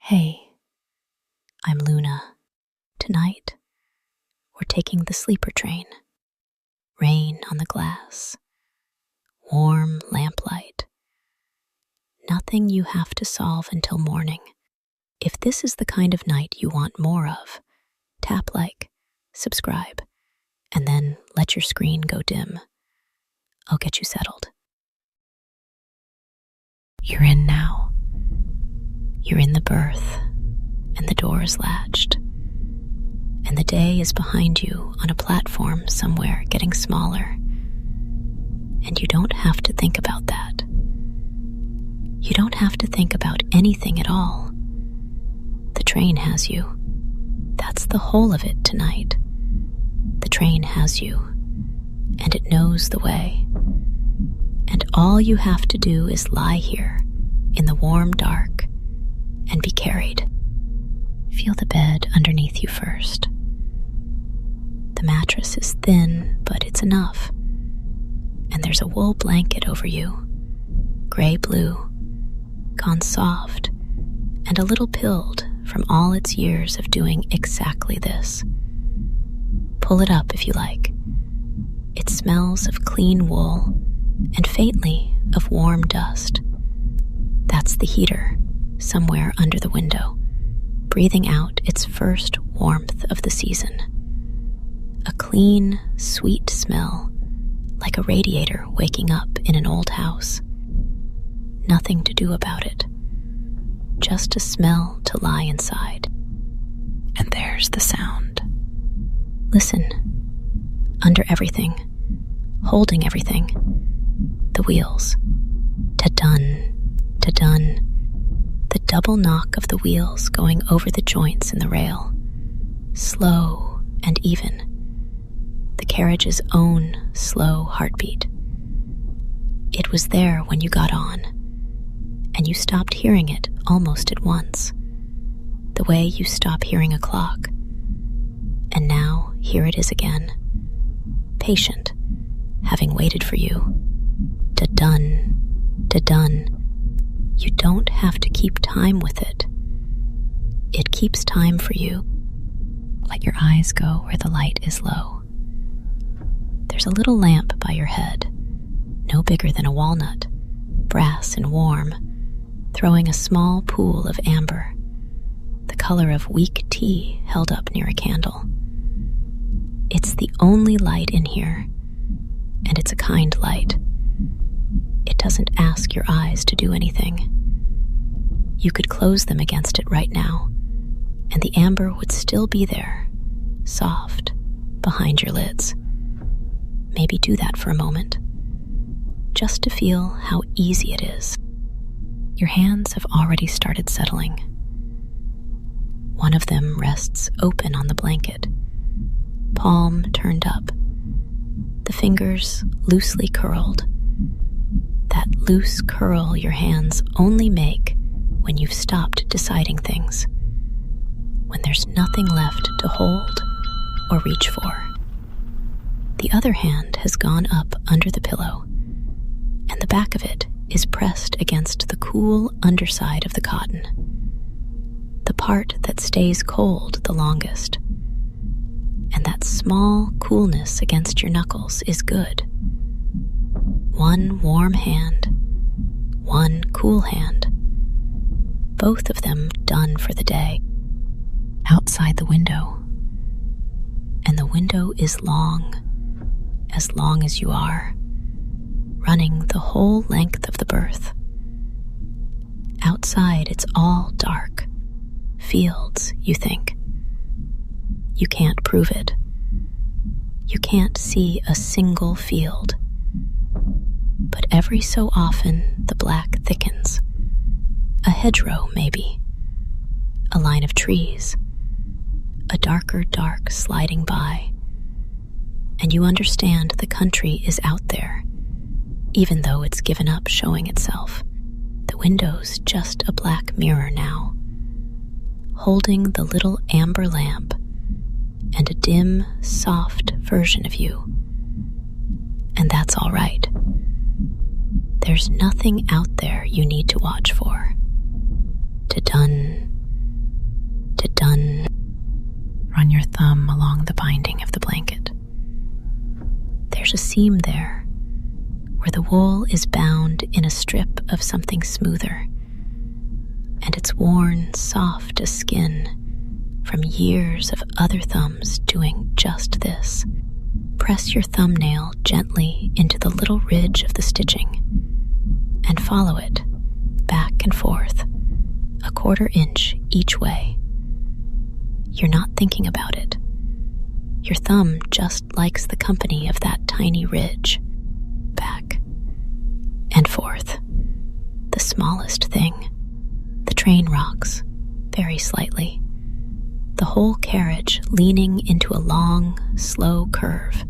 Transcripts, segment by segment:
Hey, I'm Luna. Tonight, we're taking the sleeper train. Rain on the glass, warm lamplight. Nothing you have to solve until morning. If this is the kind of night you want more of, tap like, subscribe, and then let your screen go dim. I'll get you settled. You're in now. You're in the berth, and the door is latched. And the day is behind you on a platform somewhere getting smaller. And you don't have to think about that. You don't have to think about anything at all. The train has you. That's the whole of it tonight. The train has you, and it knows the way. And all you have to do is lie here in the warm dark and be carried. Feel the bed underneath you first. The mattress is thin, but it's enough. And there's a wool blanket over you, gray-blue, gone soft, and a little pilled from all its years of doing exactly this. Pull it up if you like. It smells of clean wool and faintly of warm dust. That's the heater, somewhere under the window, breathing out its first warmth of the season. A clean, sweet smell, like a radiator waking up in an old house. Nothing to do about it. Just a smell to lie inside. And there's the sound. Listen. Under everything, holding everything, the wheels. Ta-dun, ta-dun. The double knock of the wheels going over the joints in the rail. Slow and even. The carriage's own slow heartbeat. It was there when you got on, and you stopped hearing it almost at once, the way you stop hearing a clock. And now here it is again, patient, having waited for you. Da-dun, da-dun. You don't have to keep time with it. It keeps time for you. Let your eyes go where the light is low. There's a little lamp by your head, no bigger than a walnut, brass and warm, throwing a small pool of amber, the color of weak tea held up near a candle. It's the only light in here, and it's a kind light. It doesn't ask your eyes to do anything. You could close them against it right now, and the amber would still be there, soft, behind your lids. Maybe do that for a moment, just to feel how easy it is. Your hands have already started settling. One of them rests open on the blanket, palm turned up, the fingers loosely curled. That loose curl your hands only make when you've stopped deciding things, when there's nothing left to hold or reach for. The other hand has gone up under the pillow, and the back of it is pressed against the cool underside of the cotton, the part that stays cold the longest. And that small coolness against your knuckles is good. One warm hand, one cool hand, both of them done for the day. Outside the window, and the window is long as you are, running the whole length of the berth. Outside it's all dark, fields, you think. You can't prove it. You can't see a single field. But every so often the black thickens. A hedgerow, maybe. A line of trees. A darker dark sliding by. And you understand the country is out there, even though it's given up showing itself. The window's just a black mirror now, holding the little amber lamp and a dim, soft version of you. And that's all right. There's nothing out there you need to watch for. Ta-dun, thumb along the binding of the blanket. There's a seam there where the wool is bound in a strip of something smoother, and it's worn soft as skin from years of other thumbs doing just this. Press your thumbnail gently into the little ridge of the stitching and follow it back and forth, a 1/4 inch each way. You're not thinking about it. Your thumb just likes the company of that tiny ridge. Back and forth. The smallest thing. The train rocks, very slightly. The whole carriage leaning into a long, slow curve.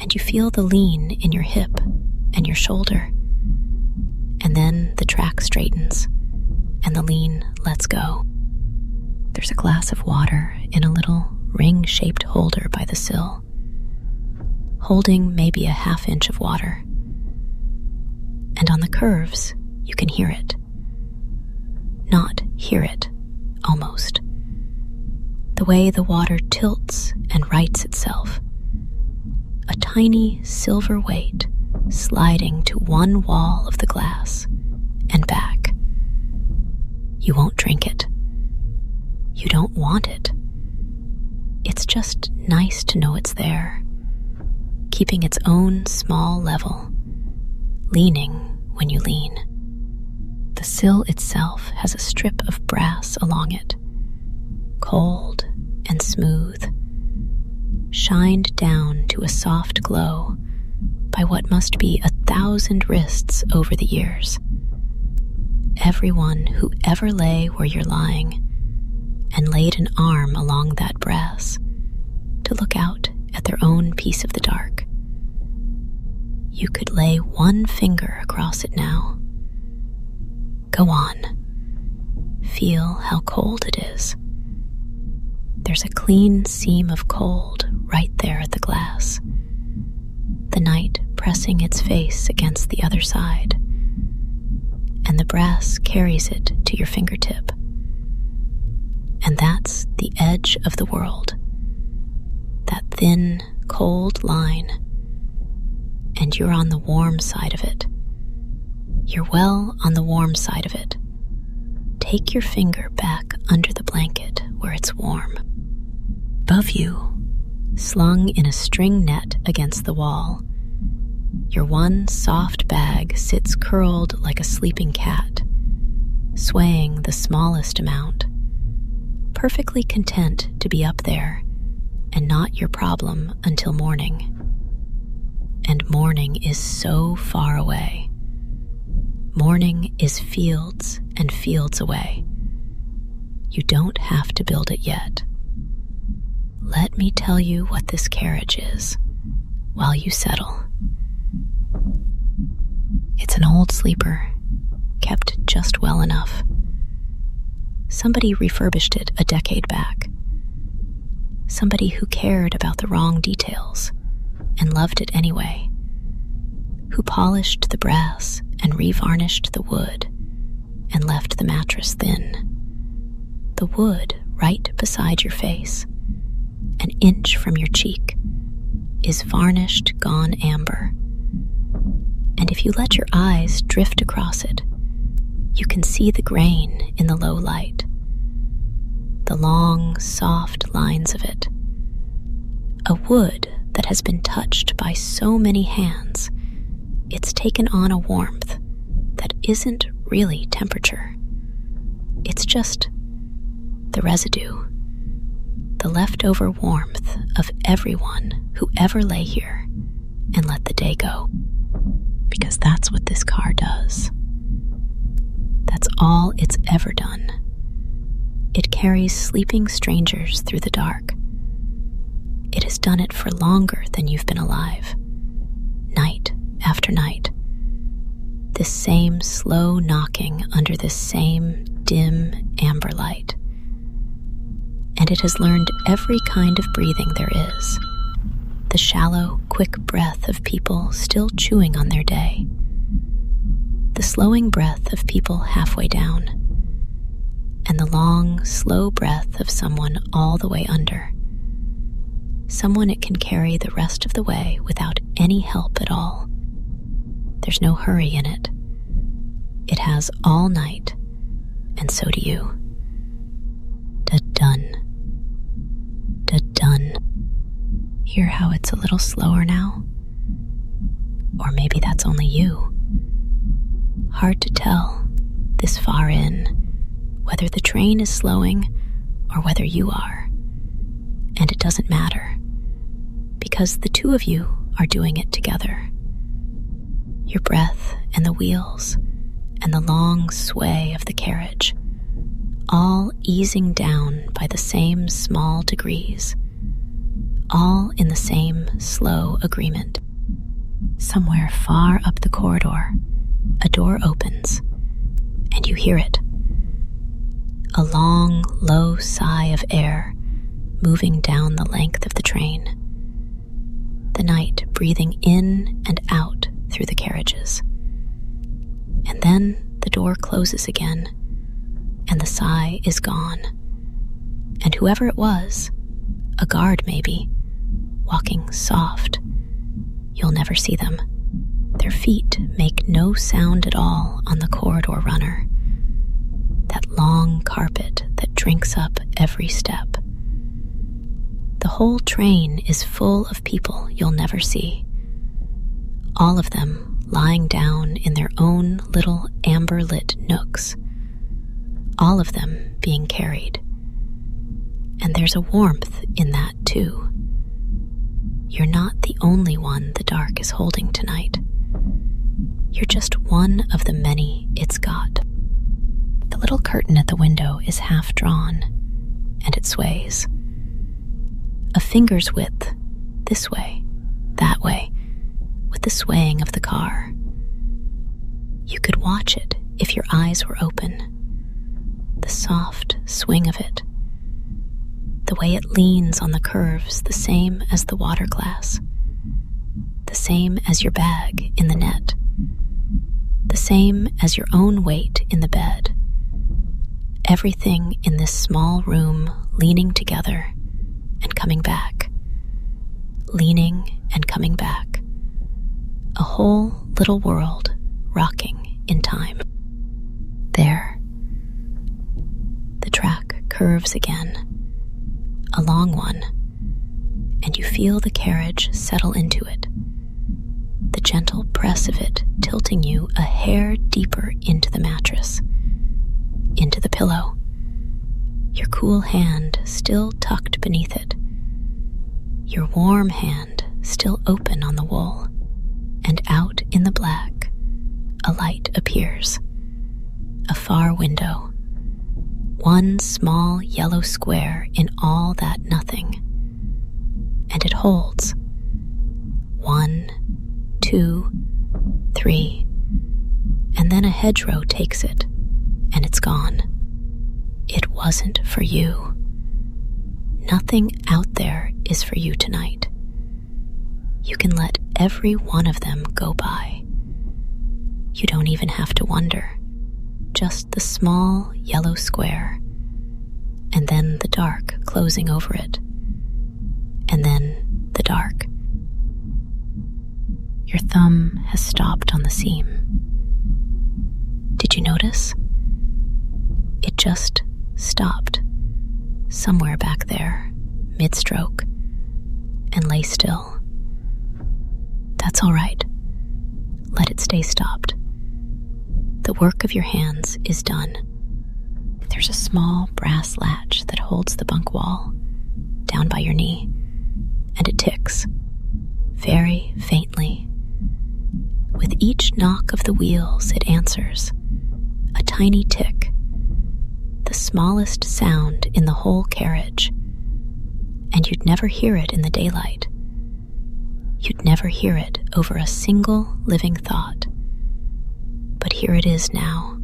And you feel the lean in your hip and your shoulder. And then the track straightens, and the lean lets go. There's a glass of water in a little ring-shaped holder by the sill, holding maybe a 1/2 inch of water. And on the curves, you can hear it. Not hear it, almost. The way the water tilts and rights itself. A tiny silver weight sliding to one wall of the glass and back. You won't drink it. You don't want it. It's just nice to know it's there, keeping its own small level, leaning when you lean. The sill itself has a strip of brass along it, cold and smooth, shined down to a soft glow by what must be 1,000 wrists over the years. Everyone who ever lay where you're lying and laid an arm along that brass to look out at their own piece of the dark. You could lay one finger across it now. Go on. Feel how cold it is. There's a clean seam of cold right there at the glass. The night pressing its face against the other side, and the brass carries it to your fingertip. And that's the edge of the world, that thin, cold line, and you're on the warm side of it. You're well on the warm side of it. Take your finger back under the blanket where it's warm. Above you, slung in a string net against the wall, your one soft bag sits curled like a sleeping cat, swaying the smallest amount, perfectly content to be up there and not your problem until morning. And morning is so far away. Morning is fields and fields away. You don't have to build it yet. Let me tell you what this carriage is while you settle. It's an old sleeper, kept just well enough. Somebody refurbished it a decade back. Somebody who cared about the wrong details and loved it anyway. Who polished the brass and revarnished the wood and left the mattress thin. The wood right beside your face, an inch from your cheek, is varnished gone amber. And if you let your eyes drift across it, you can see the grain in the low light, the long, soft lines of it. A wood that has been touched by so many hands, it's taken on a warmth that isn't really temperature. It's just the residue, the leftover warmth of everyone who ever lay here and let the day go. Because that's what this car does. That's all it's ever done. It carries sleeping strangers through the dark. It has done it for longer than you've been alive. Night after night. This same slow knocking under this same dim amber light. And it has learned every kind of breathing there is. The shallow, quick breath of people still chewing on their day. The slowing breath of people halfway down. And the long, slow breath of someone all the way under, someone it can carry the rest of the way without any help at all. There's no hurry in it. It has all night, and so do you. Da-dun. Da-dun. Hear how it's a little slower now? Or maybe that's only you. Hard to tell, this far in, whether the train is slowing or whether you are. And it doesn't matter, because the two of you are doing it together. Your breath and the wheels and the long sway of the carriage, all easing down by the same small degrees, all in the same slow agreement. Somewhere far up the corridor, a door opens, and you hear it. A long, low sigh of air moving down the length of the train. The night breathing in and out through the carriages. And then the door closes again, and the sigh is gone. And whoever it was, a guard maybe, walking soft, you'll never see them. Their feet make no sound at all on the corridor runner, that long carpet that drinks up every step. The whole train is full of people you'll never see, all of them lying down in their own little amber-lit nooks, all of them being carried. And there's a warmth in that, too. You're not the only one the dark is holding tonight. You're just one of the many it's got. The little curtain at the window is half drawn, and it sways. A finger's width, this way, that way, with the swaying of the car. You could watch it if your eyes were open. The soft swing of it. The way it leans on the curves, the same as the water glass. The same as your bag in the net. The same as your own weight in the bed. Everything in this small room leaning together and coming back. Leaning and coming back. A whole little world rocking in time. There. The track curves again. A long one, and you feel the carriage settle into it, the gentle press of it tilting you a hair deeper into the mattress, into the pillow, your cool hand still tucked beneath it, your warm hand still open on the wool, and out in the black, a light appears, a far window. One small yellow square in all that nothing. And it holds. 1, 2, 3. And then a hedgerow takes it, and it's gone. It wasn't for you. Nothing out there is for you tonight. You can let every one of them go by. You don't even have to wonder. Just the small yellow square, and then the dark closing over it, and then the dark. Your thumb has stopped on the seam. Did you notice? It just stopped, somewhere back there, mid-stroke, and lay still. That's all right. Let it stay stopped. The work of your hands is done. There's a small brass latch that holds the bunk wall, down by your knee, and it ticks, very faintly. With each knock of the wheels, it answers, a tiny tick, the smallest sound in the whole carriage, and you'd never hear it in the daylight. You'd never hear it over a single living thought. But here it is now,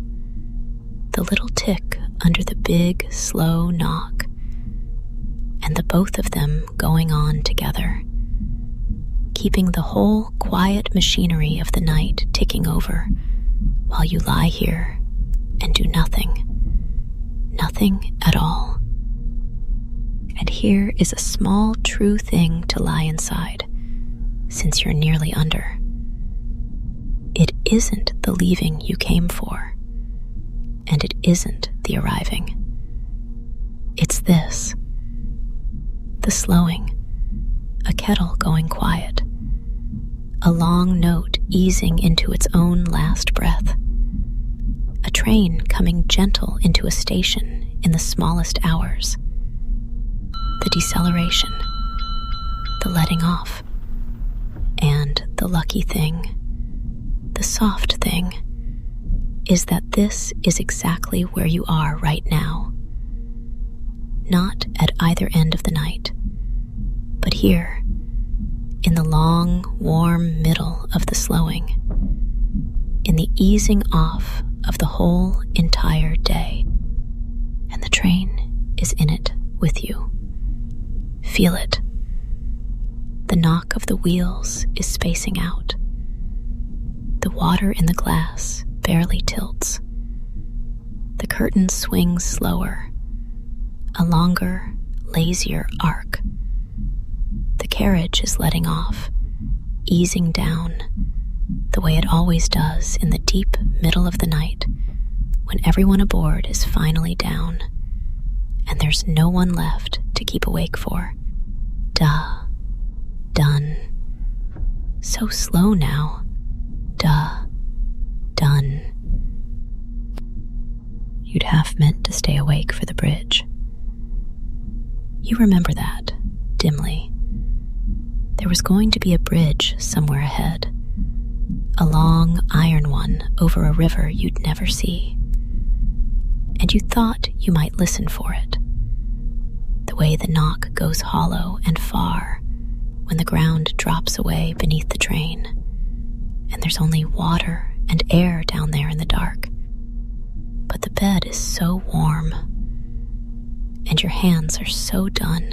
the little tick under the big, slow knock, and the both of them going on together, keeping the whole quiet machinery of the night ticking over while you lie here and do nothing at all. And here is a small, true thing to lie inside, since you're nearly under. It isn't the leaving you came for, and it isn't the arriving. It's this: the slowing, a kettle going quiet, a long note easing into its own last breath, a train coming gentle into a station in the smallest hours, the deceleration, the letting off, and the lucky thing, the soft thing, is that this is exactly where you are right now. Not at either end of the night, but here, in the long, warm middle of the slowing, in the easing off of the whole entire day. And the train is in it with you. Feel it. The knock of the wheels is spacing out. The water in the glass barely tilts. The curtain swings slower, a longer, lazier arc. The carriage is letting off, easing down, the way it always does in the deep middle of the night, when everyone aboard is finally down, and there's no one left to keep awake for. Done. So slow now. Done. You'd half meant to stay awake for the bridge. You remember that, dimly. There was going to be a bridge somewhere ahead, a long iron one over a river you'd never see. And you thought you might listen for it, the way the knock goes hollow and far when the ground drops away beneath the train, and there's only water and air down there in the dark. But the bed is so warm, and your hands are so done,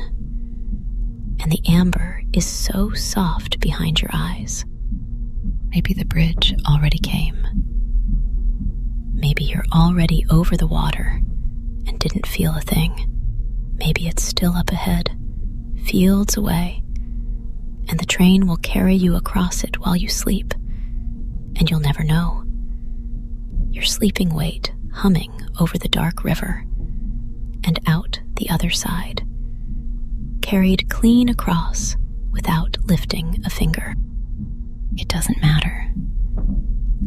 and the amber is so soft behind your eyes. Maybe the bridge already came. Maybe you're already over the water and didn't feel a thing. Maybe it's still up ahead, fields away, and the train will carry you across it while you sleep, and you'll never know. Your sleeping weight humming over the dark river, and out the other side, carried clean across without lifting a finger. It doesn't matter.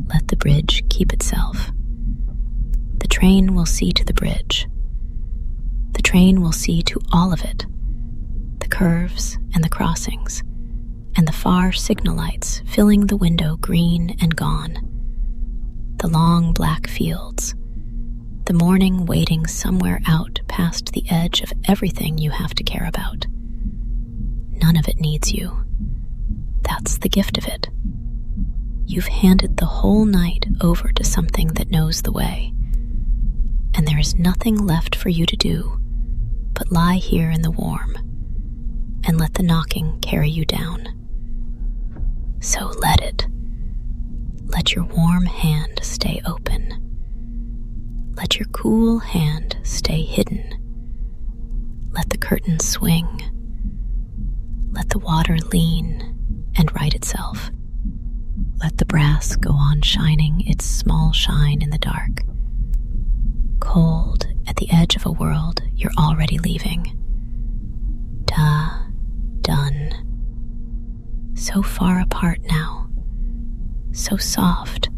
Let the bridge keep itself. The train will see to the bridge. The train will see to all of it, the curves and the crossings, and the far signal lights filling the window green and gone, the long black fields, the morning waiting somewhere out past the edge of everything you have to care about. None of it needs you. That's the gift of it. You've handed the whole night over to something that knows the way, and there is nothing left for you to do but lie here in the warm and let the knocking carry you down. So let it. Let your warm hand stay open. Let your cool hand stay hidden. Let the curtain swing. Let the water lean and right itself. Let the brass go on shining its small shine in the dark, cold at the edge of a world you're already leaving. Done. So far apart now, so soft,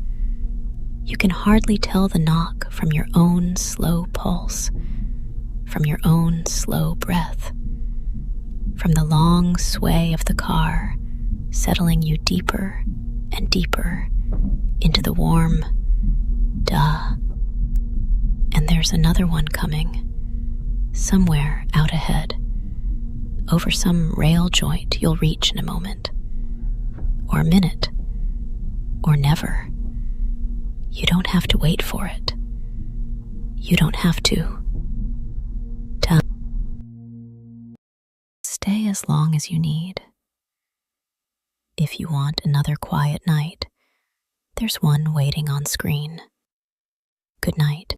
you can hardly tell the knock from your own slow pulse, from your own slow breath, from the long sway of the car settling you deeper and deeper into the warm And there's another one coming, somewhere out ahead, over some rail joint you'll reach in a moment, or a minute, or never. You don't have to wait for it. You don't have to. Stay as long as you need. If you want another quiet night, there's one waiting on screen. Good night.